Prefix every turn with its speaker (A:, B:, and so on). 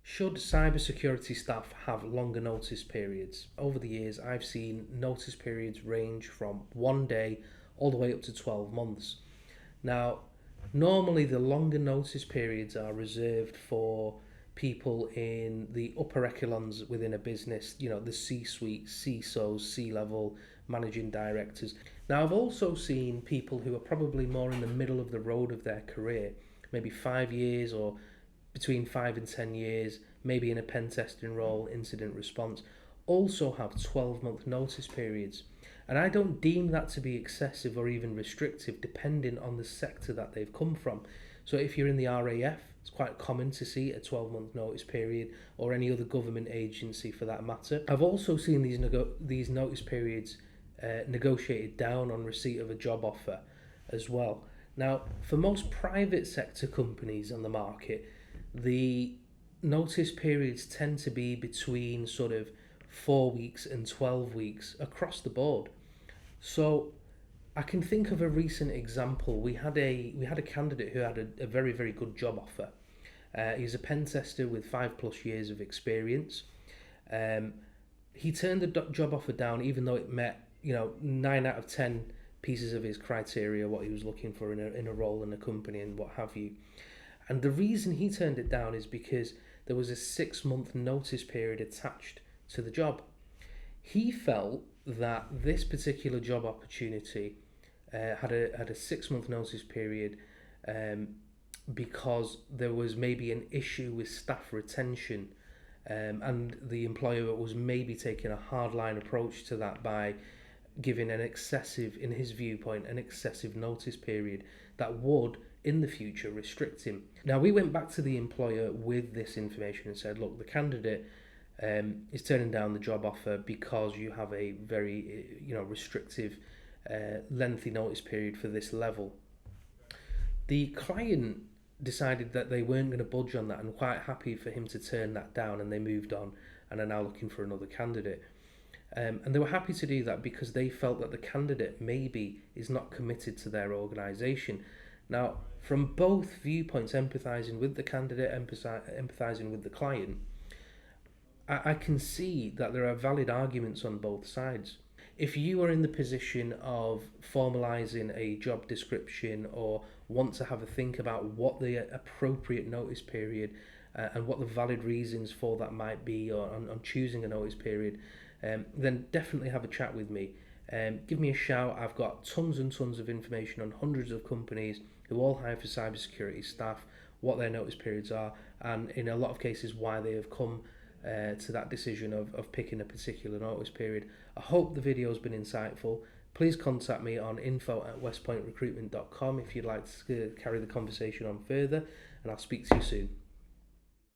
A: Should cybersecurity staff have longer notice periods? Over the years, I've seen notice periods range from 1 day all the way up to 12 months. Now, normally the longer notice periods are reserved for people in the upper echelons within a business, the C-suite, CISOs, C-level, managing directors. Now, I've also seen people who are probably more in the middle of the road of their career, maybe 5 years or between 5 and 10 years, maybe in a pen testing role, incident response, also have 12-month notice periods. And I don't deem that to be excessive or even restrictive, depending on the sector that they've come from. So if you're in the RAF, it's quite common to see a 12-month notice period, or any other government agency for that matter. I've also seen these notice periods negotiated down on receipt of a job offer as well. Now, for most private sector companies on the market, the notice periods tend to be between sort of 4 weeks and 12 weeks across the board. So I can think of a recent example. We had a candidate who had a very, very good job offer. He's a pen tester with 5+ years of experience. He turned the job offer down, even though it met 9 out of 10 pieces of his criteria, what he was looking for in a role in a company and what have you. And the reason he turned it down is because there was a 6-month notice period attached to the job. He felt that this particular job opportunity had a 6-month notice period because there was maybe an issue with staff retention, and the employer was maybe taking a hardline approach to that by giving an excessive, in his viewpoint, an excessive notice period that would in the future restrict him. Now, we went back to the employer with this information and said, look, the candidate is turning down the job offer because you have a very restrictive, lengthy notice period for this level. The client decided that they weren't going to budge on that and were quite happy for him to turn that down, and they moved on and are now looking for another candidate. And they were happy to do that because they felt that the candidate maybe is not committed to their organisation. Now, from both viewpoints, empathising with the candidate, empathising with the client, I can see that there are valid arguments on both sides. If you are in the position of formalising a job description or want to have a think about what the appropriate notice period and what the valid reasons for that might be on choosing a notice period, then definitely have a chat with me. Give me a shout. I've got tons and tons of information on hundreds of companies who all hire for cybersecurity staff, what their notice periods are, and in a lot of cases why they have come to that decision of picking a particular notice period. I hope the video has been insightful. Please contact me on info@westpointrecruitment.com if you'd like to carry the conversation on further, and I'll speak to you soon.